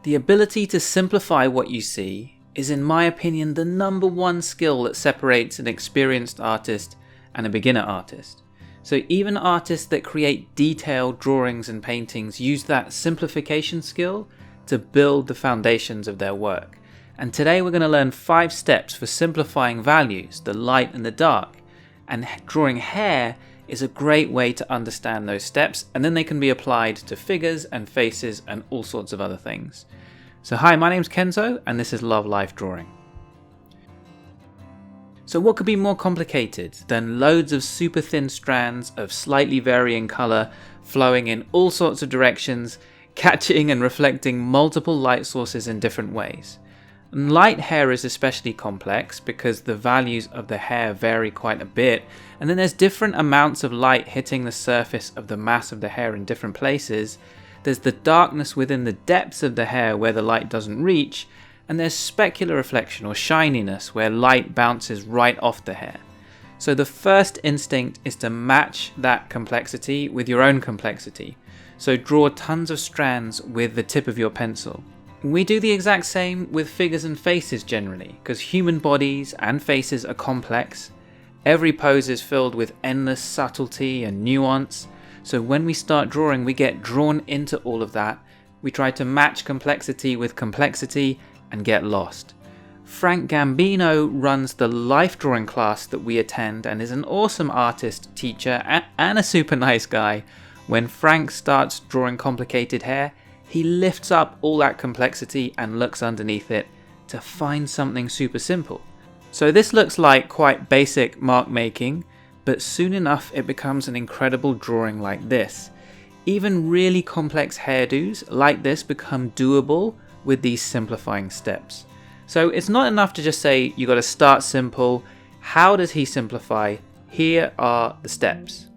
The ability to simplify what you see is, in my opinion, the number one skill that separates an experienced artist and a beginner artist. So even artists that create detailed drawings and paintings use that simplification skill to build the foundations of their work. And today we're going to learn 5 steps for simplifying values, the light and the dark. And drawing hair is a great way to understand those steps, and then they can be applied to figures and faces and all sorts of other things. So hi, my name's Kenzo, and this is Love Life Drawing. So what could be more complicated than loads of super thin strands of slightly varying colour flowing in all sorts of directions, catching and reflecting multiple light sources in different ways? And light hair is especially complex because the values of the hair vary quite a bit, and then there's different amounts of light hitting the surface of the mass of the hair in different places. There's the darkness within the depths of the hair where the light doesn't reach, and there's specular reflection or shininess where light bounces right off the hair. So the first instinct is to match that complexity with your own complexity. So draw tons of strands with the tip of your pencil. We do the exact same with figures and faces generally, because human bodies and faces are complex. Every pose is filled with endless subtlety and nuance. So when we start drawing, we get drawn into all of that. We try to match complexity with complexity and get lost. Frank Gambino runs the life drawing class that we attend and is an awesome artist, teacher, and a super nice guy. When Frank starts drawing complicated hair, he lifts up all that complexity and looks underneath it to find something super simple. So this looks like quite basic mark making, but soon enough it becomes an incredible drawing like this. Even really complex hairdos like this become doable with these simplifying steps. So it's not enough to just say you got to start simple. How does he simplify? Here are the steps.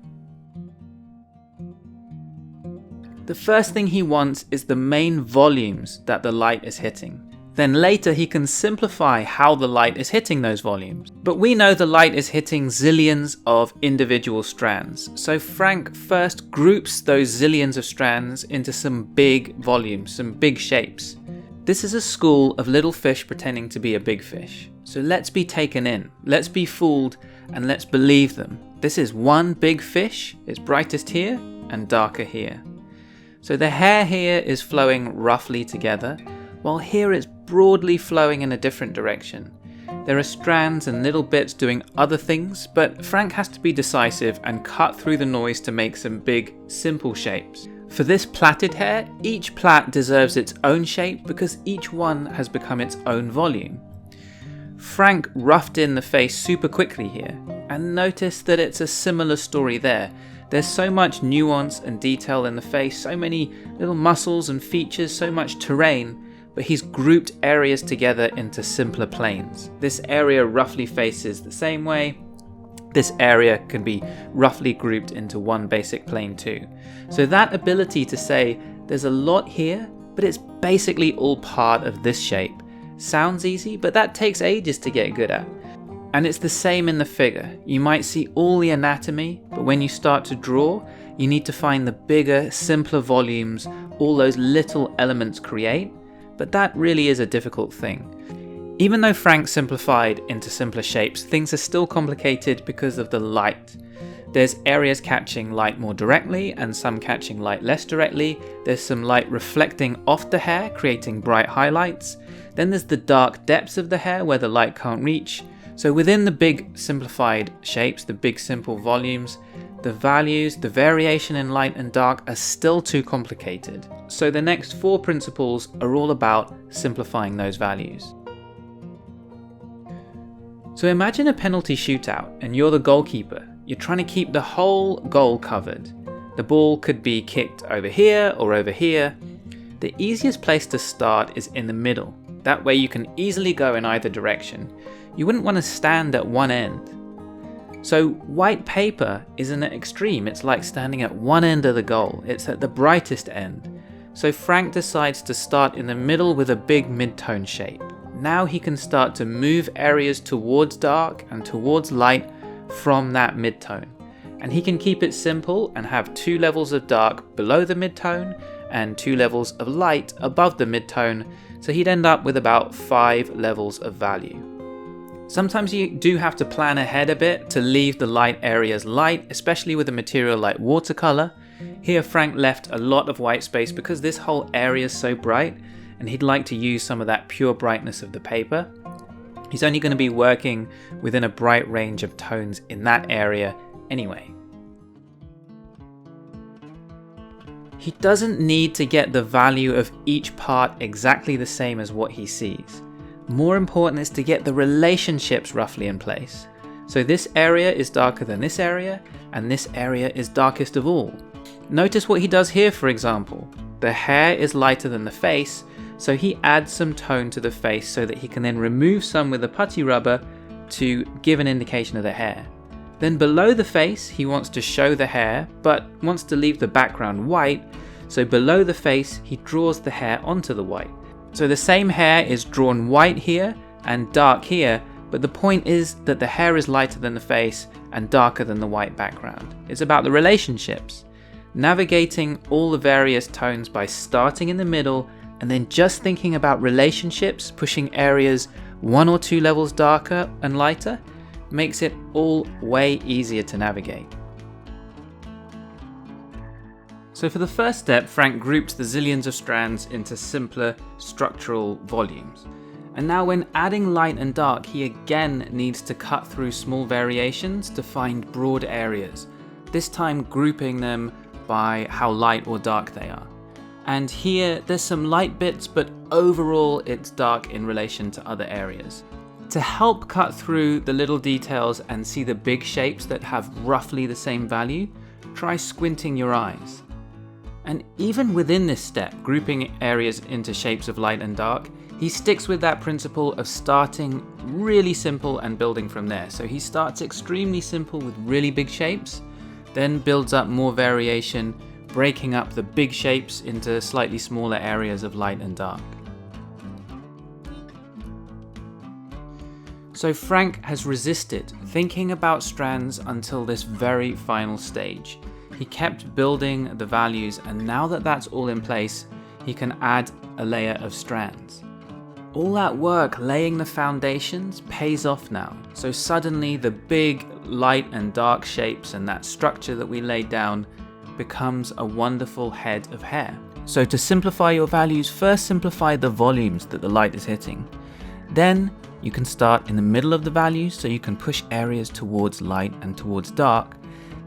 The first thing he wants is the main volumes that the light is hitting. Then later he can simplify how the light is hitting those volumes. But we know the light is hitting zillions of individual strands. So Frank first groups those zillions of strands into some big volumes, some big shapes. This is a school of little fish pretending to be a big fish. So let's be taken in, let's be fooled, and let's believe them. This is one big fish, it's brightest here and darker here. So the hair here is flowing roughly together, while here it's broadly flowing in a different direction. There are strands and little bits doing other things, but Frank has to be decisive and cut through the noise to make some big, simple shapes. For this plaited hair, each plait deserves its own shape because each one has become its own volume. Frank roughed in the face super quickly here, and notice that it's a similar story there. There's so much nuance and detail in the face, so many little muscles and features, so much terrain, but he's grouped areas together into simpler planes. This area roughly faces the same way. This area can be roughly grouped into one basic plane too. So that ability to say there's a lot here, but it's basically all part of this shape sounds easy, but that takes ages to get good at. And it's the same in the figure. You might see all the anatomy, but when you start to draw, you need to find the bigger, simpler volumes all those little elements create, but that really is a difficult thing. Even though Frank simplified into simpler shapes, things are still complicated because of the light. There's areas catching light more directly and some catching light less directly. There's some light reflecting off the hair, creating bright highlights. Then there's the dark depths of the hair where the light can't reach. So within the big simplified shapes, the big simple volumes, the values, the variation in light and dark are still too complicated. So the next 4 principles are all about simplifying those values. So imagine a penalty shootout and you're the goalkeeper. You're trying to keep the whole goal covered. The ball could be kicked over here or over here. The easiest place to start is in the middle. That way you can easily go in either direction. You wouldn't want to stand at one end. So white paper is an extreme. It's like standing at one end of the goal. It's at the brightest end. So Frank decides to start in the middle with a big mid-tone shape. Now he can start to move areas towards dark and towards light from that mid-tone. And he can keep it simple and have 2 levels of dark below the mid-tone and 2 levels of light above the midtone, so he'd end up with about 5 levels of value. Sometimes you do have to plan ahead a bit to leave the light areas light, especially with a material like watercolor. Here Frank left a lot of white space because this whole area is so bright, and he'd like to use some of that pure brightness of the paper. He's only going to be working within a bright range of tones in that area anyway. He doesn't need to get the value of each part exactly the same as what he sees. More important is to get the relationships roughly in place. So this area is darker than this area, and this area is darkest of all. Notice what he does here, for example. The hair is lighter than the face, so he adds some tone to the face so that he can then remove some with a putty rubber to give an indication of the hair. Then below the face, he wants to show the hair, but wants to leave the background white, so below the face, he draws the hair onto the white. So the same hair is drawn white here and dark here, but the point is that the hair is lighter than the face and darker than the white background. It's about the relationships. Navigating all the various tones by starting in the middle and then just thinking about relationships, pushing areas 1 or 2 levels darker and lighter, makes it all way easier to navigate. So for the first step, Frank grouped the zillions of strands into simpler structural volumes. And now when adding light and dark, he again needs to cut through small variations to find broad areas, this time grouping them by how light or dark they are. And here there's some light bits, but overall it's dark in relation to other areas. To help cut through the little details and see the big shapes that have roughly the same value, try squinting your eyes. And even within this step, grouping areas into shapes of light and dark, he sticks with that principle of starting really simple and building from there. So he starts extremely simple with really big shapes, then builds up more variation, breaking up the big shapes into slightly smaller areas of light and dark. So Frank has resisted thinking about strands until this very final stage. He kept building the values, and now that that's all in place, he can add a layer of strands. All that work laying the foundations pays off now. So suddenly the big light and dark shapes and that structure that we laid down becomes a wonderful head of hair. So to simplify your values, first simplify the volumes that the light is hitting. Then you can start in the middle of the values so you can push areas towards light and towards dark.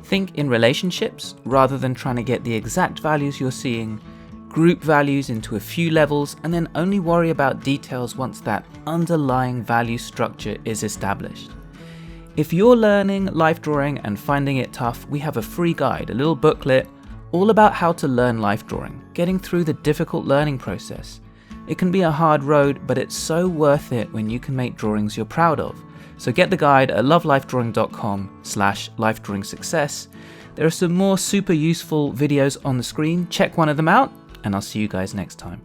Think in relationships rather than trying to get the exact values you're seeing. Group values into a few levels and then only worry about details once that underlying value structure is established. If you're learning life drawing and finding it tough, we have a free guide, a little booklet, all about how to learn life drawing, getting through the difficult learning process. It can be a hard road, but it's so worth it when you can make drawings you're proud of. So get the guide at lovelifedrawing.com/lifedrawingsuccess. There are some more super useful videos on the screen. Check one of them out, and I'll see you guys next time.